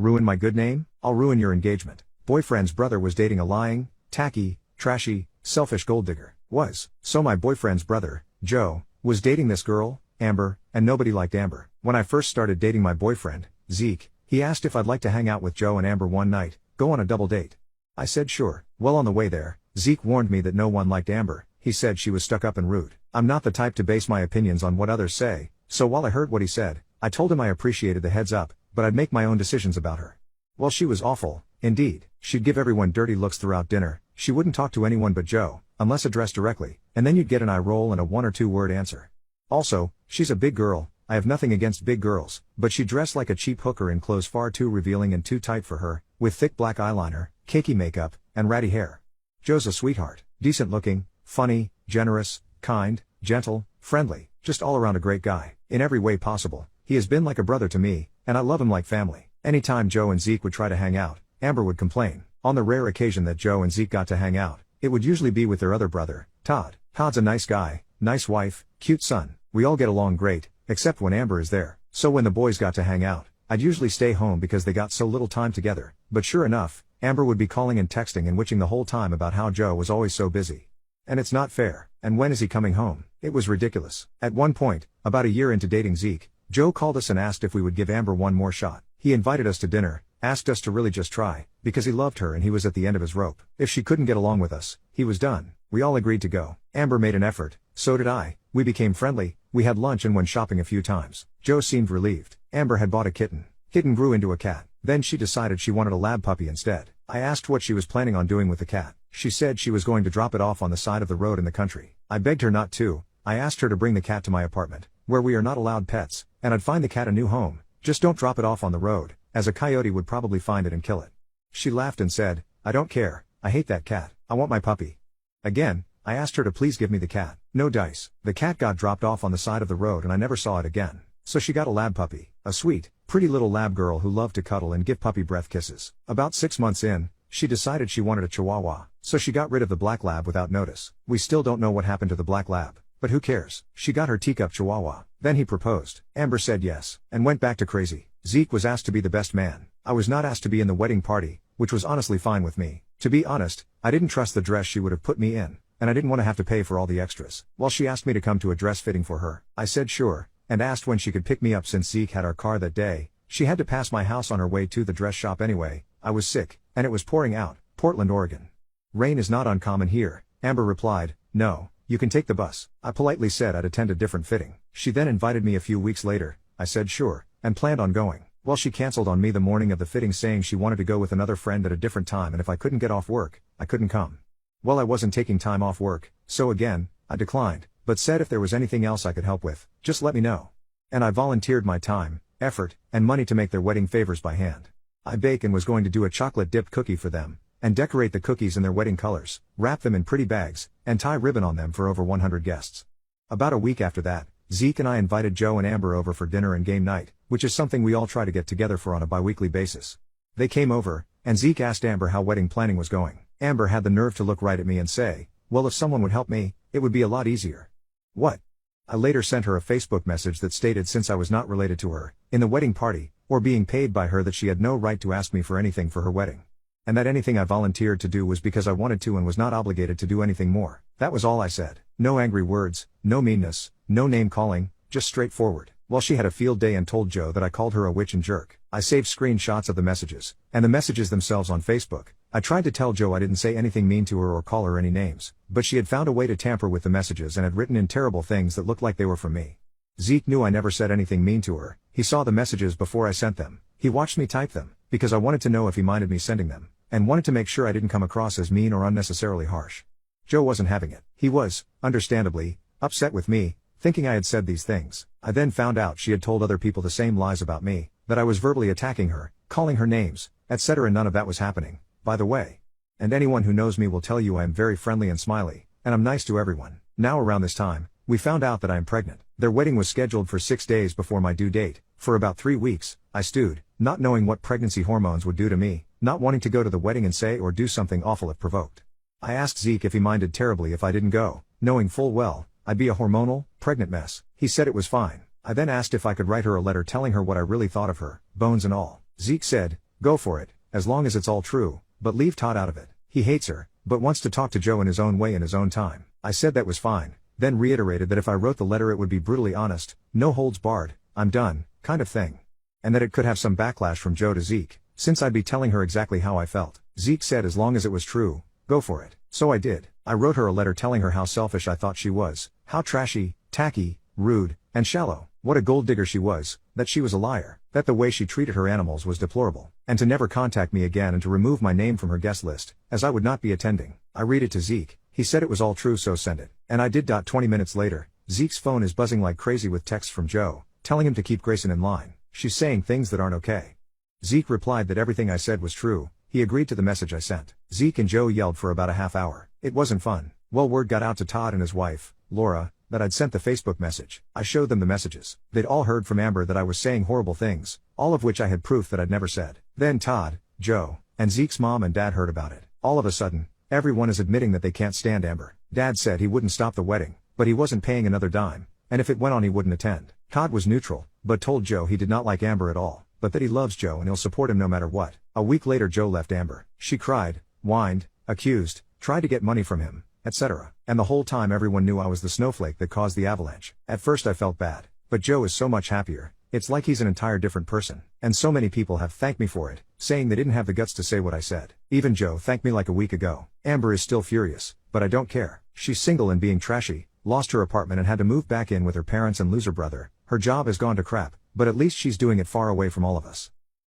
Ruin my good name? I'll ruin your engagement. Boyfriend's brother was dating a lying, tacky, trashy, selfish gold digger. So my boyfriend's brother, Joe, was dating this girl, Amber, and nobody liked Amber. When I first started dating my boyfriend, Zeke, he asked if I'd like to hang out with Joe and Amber one night, go on a double date. I said sure. Well, on the way there, Zeke warned me that no one liked Amber. He said she was stuck up and rude. I'm not the type to base my opinions on what others say, so while I heard what he said, I told him I appreciated the heads up, but I'd make my own decisions about her. Well, she was awful, indeed. She'd give everyone dirty looks throughout dinner, she wouldn't talk to anyone but Joe, unless addressed directly, and then you'd get an eye roll and a 1 or 2 word answer. Also, she's a big girl. I have nothing against big girls, but she dressed like a cheap hooker in clothes far too revealing and too tight for her, with thick black eyeliner, cakey makeup, and ratty hair. Joe's a sweetheart, decent looking, funny, generous, kind, gentle, friendly, just all around a great guy, in every way possible. He has been like a brother to me, and I love him like family. Anytime Joe and Zeke would try to hang out, Amber would complain. On the rare occasion that Joe and Zeke got to hang out, it would usually be with their other brother, Todd. Todd's a nice guy, nice wife, cute son. We all get along great, except when Amber is there. So when the boys got to hang out, I'd usually stay home because they got so little time together. But sure enough, Amber would be calling and texting and witching the whole time about how Joe was always so busy. And it's not fair. And when is he coming home? It was ridiculous. At one point, about a year into dating Zeke, Joe called us and asked if we would give Amber one more shot. He invited us to dinner, asked us to really just try, because he loved her and he was at the end of his rope. If she couldn't get along with us, he was done. We all agreed to go. Amber made an effort, so did I. We became friendly, we had lunch and went shopping a few times. Joe seemed relieved. Amber had bought a kitten. Kitten grew into a cat. Then she decided she wanted a lab puppy instead. I asked what she was planning on doing with the cat. She said she was going to drop it off on the side of the road in the country. I begged her not to. I asked her to bring the cat to my apartment, where we are not allowed pets, and I'd find the cat a new home. Just don't drop it off on the road, as a coyote would probably find it and kill it. She laughed and said, I don't care, I hate that cat, I want my puppy. Again, I asked her to please give me the cat. No dice. The cat got dropped off on the side of the road and I never saw it again. So she got a lab puppy, a sweet, pretty little lab girl who loved to cuddle and give puppy breath kisses. About 6 months in, she decided she wanted a chihuahua, so she got rid of the black lab without notice. We still don't know what happened to the black lab, but who cares? She got her teacup chihuahua. Then he proposed. Amber said yes, and went back to crazy. Zeke was asked to be the best man. I was not asked to be in the wedding party, which was honestly fine with me. To be honest, I didn't trust the dress she would have put me in, and I didn't want to have to pay for all the extras. Well, she asked me to come to a dress fitting for her. I said sure, and asked when she could pick me up since Zeke had our car that day. She had to pass my house on her way to the dress shop anyway. I was sick, and it was pouring out, Portland, Oregon. Rain is not uncommon here. Amber replied, no, you can take the bus. I politely said I'd attend a different fitting. She then invited me a few weeks later. I said sure, and planned on going. Well, she canceled on me the morning of the fitting saying she wanted to go with another friend at a different time and if I couldn't get off work, I couldn't come. Well, I wasn't taking time off work, so again, I declined, but said if there was anything else I could help with, just let me know. And I volunteered my time, effort, and money to make their wedding favors by hand. I baked and was going to do a chocolate-dipped cookie for them, and decorate the cookies in their wedding colors, wrap them in pretty bags, and tie ribbon on them for over 100 guests. About a week after that, Zeke and I invited Joe and Amber over for dinner and game night, which is something we all try to get together for on a bi-weekly basis. They came over, and Zeke asked Amber how wedding planning was going. Amber had the nerve to look right at me and say, well, if someone would help me, it would be a lot easier. What? I later sent her a Facebook message that stated since I was not related to her, in the wedding party, or being paid by her that she had no right to ask me for anything for her wedding. And that anything I volunteered to do was because I wanted to and was not obligated to do anything more. That was all I said. No angry words, no meanness, no name calling, just straightforward. Well, she had a field day and told Joe that I called her a witch and jerk. I saved screenshots of the messages, and the messages themselves on Facebook. I tried to tell Joe I didn't say anything mean to her or call her any names, but she had found a way to tamper with the messages and had written in terrible things that looked like they were from me. Zeke knew I never said anything mean to her. He saw the messages before I sent them. He watched me type them, because I wanted to know if he minded me sending them, and wanted to make sure I didn't come across as mean or unnecessarily harsh. Joe wasn't having it. He was, understandably, upset with me, thinking I had said these things. I then found out she had told other people the same lies about me, that I was verbally attacking her, calling her names, etc. None of that was happening, by the way. And anyone who knows me will tell you I am very friendly and smiley, and I'm nice to everyone. Now around this time, we found out that I am pregnant. Their wedding was scheduled for 6 days before my due date. For about 3 weeks, I stewed, not knowing what pregnancy hormones would do to me, not wanting to go to the wedding and say or do something awful if provoked. I asked Zeke if he minded terribly if I didn't go, knowing full well, I'd be a hormonal, pregnant mess. He said it was fine. I then asked if I could write her a letter telling her what I really thought of her, bones and all. Zeke said, Go for it, as long as it's all true, but leave Todd out of it. He hates her, but wants to talk to Joe in his own way in his own time. I said that was fine, then reiterated that if I wrote the letter it would be brutally honest, no holds barred, I'm done, kind of thing. And that it could have some backlash from Joe to Zeke, since I'd be telling her exactly how I felt. Zeke said as long as it was true, go for it. So I did. I wrote her a letter telling her how selfish I thought she was, how trashy, tacky, rude, and shallow, what a gold digger she was, that she was a liar, that the way she treated her animals was deplorable, and to never contact me again and to remove my name from her guest list, as I would not be attending. I read it to Zeke, he said it was all true so send it. And I did. 20 minutes later, Zeke's phone is buzzing like crazy with texts from Joe, telling him to keep Grayson in line, she's saying things that aren't okay. Zeke replied that everything I said was true, he agreed to the message I sent. Zeke and Joe yelled for about a half hour. It wasn't fun. Well, word got out to Todd and his wife, Laura, that I'd sent the Facebook message. I showed them the messages. They'd all heard from Amber that I was saying horrible things, all of which I had proof that I'd never said. Then Todd, Joe, and Zeke's mom and dad heard about it. All of a sudden, everyone is admitting that they can't stand Amber. Dad said he wouldn't stop the wedding, but he wasn't paying another dime, and if it went on he wouldn't attend. Todd was neutral, but told Joe he did not like Amber at all, but that he loves Joe and he'll support him no matter what. A week later Joe left Amber. She cried, whined, accused, tried to get money from him, etc. And the whole time everyone knew I was the snowflake that caused the avalanche. At first I felt bad, but Joe is so much happier, it's like he's an entire different person. And so many people have thanked me for it, saying they didn't have the guts to say what I said. Even Joe thanked me like a week ago. Amber is still furious, but I don't care. She's single and being trashy, lost her apartment and had to move back in with her parents and lose her brother. Her job has gone to crap, but at least she's doing it far away from all of us.